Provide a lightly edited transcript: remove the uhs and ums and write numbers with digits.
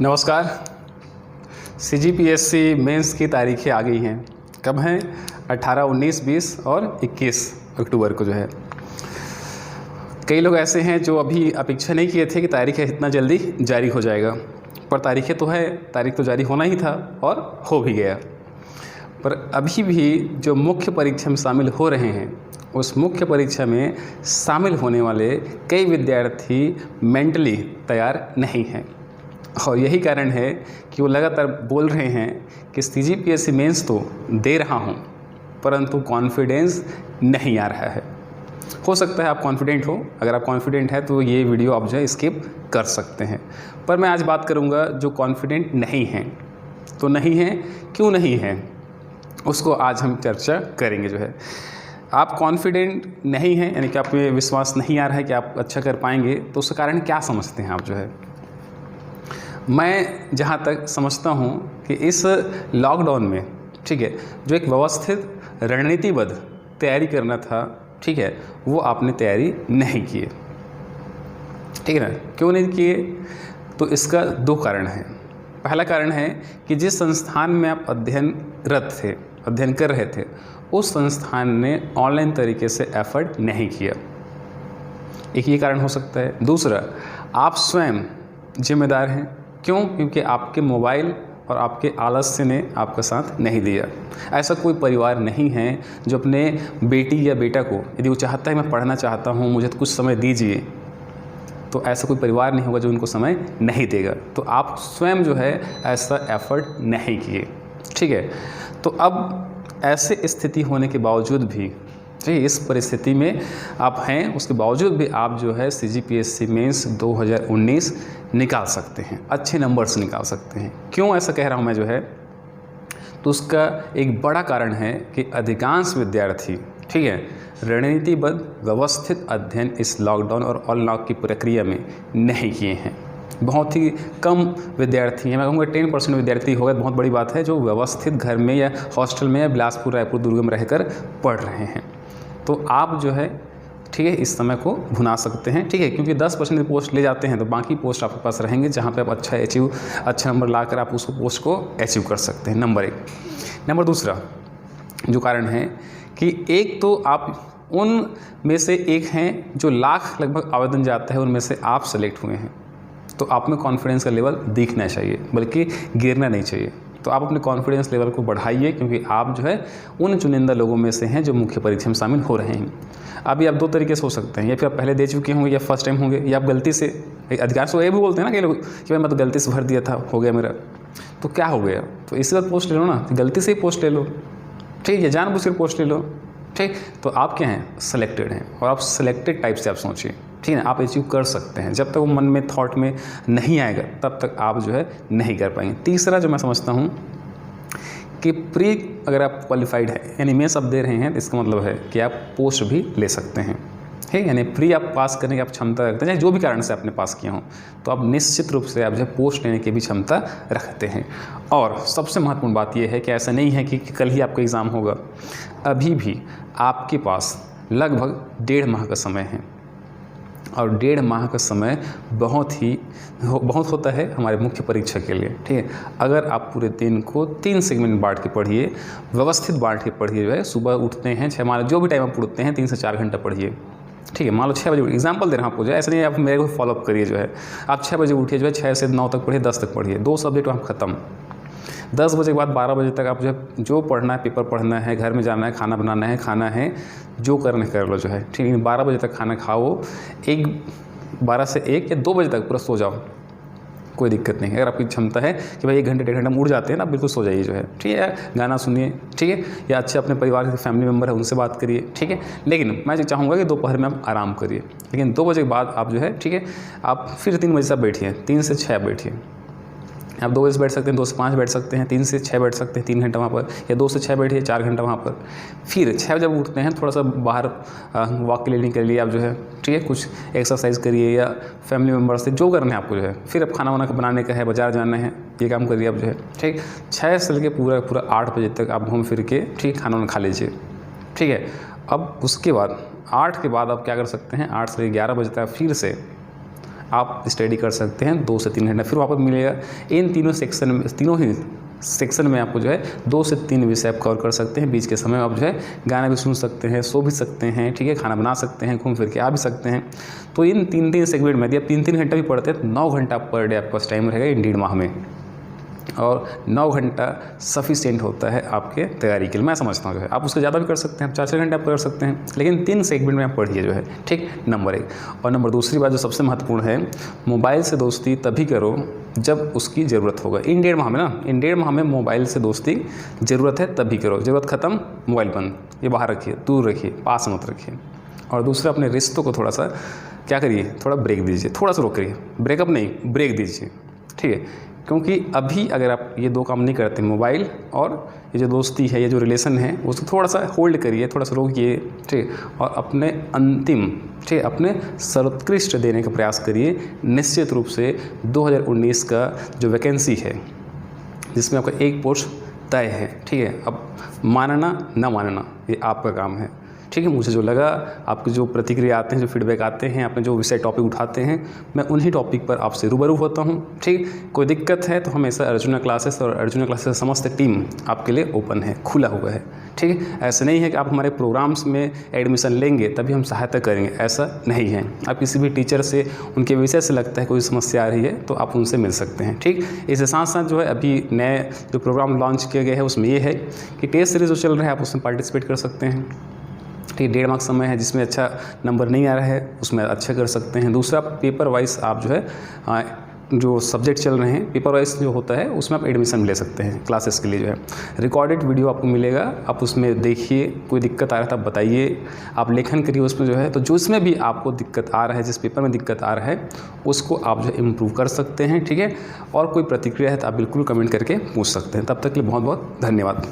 नमस्कार। CGPSC mains की तारीखें आ गई हैं। कब हैं? 18, 19, 20 और 21 अक्टूबर को जो है। कई लोग ऐसे हैं जो अभी अपेक्षा नहीं किए थे कि तारीखें इतना जल्दी जारी हो जाएगा, पर तारीखें तो है, तारीख तो जारी होना ही था और हो भी गया। पर अभी भी जो मुख्य परीक्षा में शामिल हो रहे हैं, उस मुख्य परीक्षा में शामिल होने वाले कई विद्यार्थी मेंटली तैयार नहीं हैं। और यही कारण है कि वो लगातार बोल रहे हैं कि CGPSC मेंस तो दे रहा हूँ, परंतु कॉन्फिडेंस नहीं आ रहा है। हो सकता है आप कॉन्फिडेंट हो। अगर आप कॉन्फिडेंट है तो ये वीडियो आप जो है स्किप कर सकते हैं। पर मैं आज बात करूँगा जो कॉन्फिडेंट नहीं हैं। तो नहीं हैं, क्यों नहीं हैं, उसको आज हम चर्चा करेंगे। जो है आप कॉन्फिडेंट नहीं हैं, यानी कि आप में विश्वास नहीं आ रहा है कि आप अच्छा कर पाएंगे, तो उसका कारण क्या समझते हैं आप? जो है मैं जहाँ तक समझता हूँ कि इस लॉकडाउन में, ठीक है, जो एक व्यवस्थित रणनीतिबद्ध तैयारी करना था, ठीक है, वो आपने तैयारी नहीं की, ठीक है ना। क्यों नहीं किए? तो इसका दो कारण हैं। पहला कारण है कि जिस संस्थान में आप अध्ययन कर रहे थे, उस संस्थान ने ऑनलाइन तरीके से एफर्ट नहीं किया। एक ये कारण हो सकता है। दूसरा, आप स्वयं जिम्मेदार हैं। क्यों? क्योंकि आपके मोबाइल और आपके आलस्य ने आपका साथ नहीं दिया। ऐसा कोई परिवार नहीं है जो अपने बेटी या बेटा को, यदि वो चाहता है मैं पढ़ना चाहता हूँ, मुझे तो कुछ समय दीजिए, तो ऐसा कोई परिवार नहीं होगा जो उनको समय नहीं देगा। तो आप स्वयं जो है ऐसा एफर्ट नहीं किए, ठीक है। तो अब ऐसे स्थिति होने के बावजूद भी, ठीक है, इस परिस्थिति में आप हैं, उसके बावजूद भी आप जो है CGPSC मेंस 2019 निकाल सकते हैं, अच्छे नंबर से निकाल सकते हैं। क्यों ऐसा कह रहा हूँ मैं? जो है तो उसका एक बड़ा कारण है कि अधिकांश विद्यार्थी, ठीक है, रणनीतिबद्ध व्यवस्थित अध्ययन इस लॉकडाउन और अनलॉक की प्रक्रिया में नहीं किए हैं। बहुत ही कम विद्यार्थी हैं, मैं कहूँगा 10% विद्यार्थी होगा, बहुत बड़ी बात है, जो व्यवस्थित घर में या हॉस्टल में या बिलासपुर, रायपुर, दुर्ग में रहकर पढ़ रहे हैं। तो आप जो है, ठीक है, इस समय को भुना सकते हैं, ठीक है, क्योंकि 10% पोस्ट ले जाते हैं तो बाकी पोस्ट आपके पास रहेंगे, जहाँ पे आप अच्छा नंबर लाकर आप उस पोस्ट को अचीव कर सकते हैं। नंबर एक। नंबर दूसरा जो कारण है कि एक तो आप उन में से एक हैं जो लाख लगभग आवेदन जाता है, उनमें से आप सेलेक्ट हुए हैं। तो आप में कॉन्फिडेंस का लेवल दिखना चाहिए, बल्कि गिरना नहीं चाहिए। तो आप अपने कॉन्फिडेंस लेवल को बढ़ाइए, क्योंकि आप जो है उन चुनिंदा लोगों में से हैं जो मुख्य परीक्षा में शामिल हो रहे हैं। अभी आप दो तरीके से हो सकते हैं, या फिर आप पहले दे चुके होंगे या फर्स्ट टाइम होंगे, या आप गलती से, अधिकार से ये भी बोलते हैं ना कि लोग कि भाई मैं तो गलती से भर दिया था, हो गया मेरा, तो क्या हो गया? तो इसी बात पोस्ट ले लो ना, गलती से ही पोस्ट ले लो, ठीक है, जानबूझ कर पोस्ट ले लो, ठीक। तो आप क्या हैं? सेलेक्टेड हैं, और आप सेलेक्टेड टाइप से आप सोचिए, ठीक है ना। आप अचीव कर सकते हैं। जब तक वो मन में थॉट में नहीं आएगा, तब तक आप जो है नहीं कर पाएंगे। तीसरा जो मैं समझता हूँ कि प्री, अगर आप क्वालिफाइड है, यानी मेंस आप दे रहे हैं, तो इसका मतलब है कि आप पोस्ट भी ले सकते हैं, ठीक है। यानी प्री आप पास करने की आप क्षमता रखते हैं, जो भी कारण से आपने पास किया हो, तो आप निश्चित रूप से आप जो है पोस्ट लेने की भी क्षमता रखते हैं। और सबसे महत्वपूर्ण बात यह है कि ऐसा नहीं है कि कल ही आपका एग्ज़ाम होगा। अभी भी आपके पास लगभग 1.5 माह का समय है, और 1.5 माह का समय बहुत होता है हमारे मुख्य परीक्षा के लिए, ठीक है। अगर आप पूरे दिन को 3 सेगमेंट बांट के पढ़िए, व्यवस्थित बांट के पढ़िए, जो है सुबह उठते हैं 6, मान लो जो भी टाइम आप उठते हैं 3 से 4 घंटा पढ़िए, ठीक है। मान लो 6 बजे, एग्जाम्पल दे रहा हूँ आपको, जो है ऐसा नहीं आप मेरे को फॉलोअप करिए। जो है आप 6 बजे उठिए, जो है 6 से 9 तक पढ़िए, 10 तक पढ़िए, 2 सब्जेक्ट आप खत्म। 10 बजे के बाद 12 बजे तक आप जो पढ़ना है, पेपर पढ़ना है, घर में जाना है, खाना बनाना है, खाना है, जो करना है कर लो, जो है ठीक है। 12 बजे तक खाना खाओ, 12 से 1 या 2 बजे तक पूरा सो जाओ, कोई दिक्कत नहीं है। अगर आपकी क्षमता है कि भाई 1 घंटे 1.5 घंटा में उड़ जाते हैं ना, बिल्कुल सो जाइए, जो है ठीक है। गाना सुनिए, ठीक है, या अच्छे अपने परिवार के फैमिली मेम्बर है उनसे बात करिए, ठीक है। लेकिन मैं चाहूँगा कि दोपहर में आप आराम करिए, लेकिन 2 बजे के बाद आप जो है, ठीक है, आप फिर 3 बजे से बैठिए, 3 से 6 बैठिए। आप 2 बजे से बैठ सकते हैं, 2 से 5 बैठ सकते हैं, 3 से 6 बैठ सकते हैं, 3 घंटा वहाँ पर, या 2 से 6 बैठिए, 4 घंटा वहाँ पर। फिर 6 बजे जब उठते हैं, थोड़ा सा बाहर वॉक के लिए निकलिए आप, जो है ठीक है, कुछ एक्सरसाइज करिए, या फैमिली मेम्बर से जो करना है आपको, जो है फिर अब खाना वाना बनाने का है, बाजार जाना है, ये काम करिए आप, जो है ठीक। 6 से लेकर पूरा 8 बजे तक आप घूम फिर के, ठीक, खाना वाना खा लीजिए, ठीक है। अब उसके बाद 8 के बाद आप क्या कर सकते हैं, 8 से 11 बजे तक फिर से आप स्टडी कर सकते हैं 2 से 3 घंटा, फिर वापस मिलेगा। इन तीनों ही सेक्शन में आपको जो है 2 से 3 विषय आप कवर कर सकते हैं। बीच के समय आप जो है गाना भी सुन सकते हैं, सो भी सकते हैं, ठीक है, खाना बना सकते हैं, घूम फिर के आ भी सकते हैं। तो इन 3-3 सेगमेंट में यदि आप 3-3 घंटा भी पढ़ते हैं तो 9 घंटा पर डे आपके पास टाइम रहेगा इन 1.5 माह में, और 9 घंटा सफिशिएंट होता है आपके तैयारी के लिए। मैं समझता हूँ जो है आप उससे ज़्यादा भी कर सकते हैं, 4-6 घंटे आप कर सकते हैं, लेकिन 3 सेगमेंट में आप पढ़िए जो है, ठीक, नंबर 1। और नंबर दूसरी बात जो सबसे महत्वपूर्ण है, मोबाइल से दोस्ती तभी करो जब उसकी ज़रूरत होगा। इन 1.5 माह में ना, इन 1.5 माह में मोबाइल से दोस्ती ज़रूरत है तभी करो, ज़रूरत ख़त्म मोबाइल बंद, ये बाहर रखिए, दूर रखिए, पास मत रखिए। और दूसरा, अपने रिश्तों को थोड़ा सा क्या करिए, थोड़ा ब्रेक दीजिए, थोड़ा सा रोकिए, ब्रेकअप नहीं, ब्रेक दीजिए, ठीक है, क्योंकि अभी अगर आप ये 2 काम नहीं करते, मोबाइल और ये जो दोस्ती है, ये जो रिलेशन है, उसको थोड़ा सा होल्ड करिए, थोड़ा सा रोकिए, ठीक, और अपने अंतिम, ठीक, अपने सर्वोत्कृष्ट देने का प्रयास करिए। निश्चित रूप से 2019 का जो वैकेंसी है जिसमें आपका 1 पोस्ट तय है, ठीक है, अब मानना ना मानना ये आपका काम है, ठीक है। मुझे जो लगा, आपके जो प्रतिक्रिया आते हैं, जो फीडबैक आते हैं, आपने जो विषय टॉपिक उठाते हैं, मैं उन्हीं टॉपिक पर आपसे रूबरू होता हूं, ठीक। कोई दिक्कत है तो हमेशा अर्जुना क्लासेस और अर्जुना क्लासेस समस्त टीम आपके लिए ओपन है, खुला हुआ है, ठीक है। ऐसा नहीं है कि आप हमारे प्रोग्राम्स में एडमिशन लेंगे तभी हम सहायता करेंगे, ऐसा नहीं है। आप किसी भी टीचर से, उनके विषय से लगता है कोई समस्या आ रही है तो आप उनसे मिल सकते हैं, ठीक। इसके साथ साथ जो है अभी नए जो प्रोग्राम लॉन्च किए गए हैं उसमें ये है कि टेस्ट सीरीज जो चल रहा है आप उसमें पार्टिसिपेट कर सकते हैं, ठीक। 1.5 माह समय है, जिसमें अच्छा नंबर नहीं आ रहा है उसमें अच्छा कर सकते हैं। दूसरा, पेपर वाइज आप जो है जो सब्जेक्ट चल रहे हैं पेपर वाइज जो होता है उसमें आप एडमिशन ले सकते हैं क्लासेस के लिए। जो है रिकॉर्डेड वीडियो आपको मिलेगा, आप उसमें देखिए, कोई दिक्कत आ रहा है तो आप बताइए, आप लेखन करिए उसमें जो है। तो जो इसमें भी आपको दिक्कत आ रहा है, जिस पेपर में दिक्कत आ रहा है उसको आप जो है इम्प्रूव कर सकते हैं, ठीक है। और कोई प्रतिक्रिया है तो आप बिल्कुल कमेंट करके पूछ सकते हैं। तब तक के लिए बहुत बहुत धन्यवाद।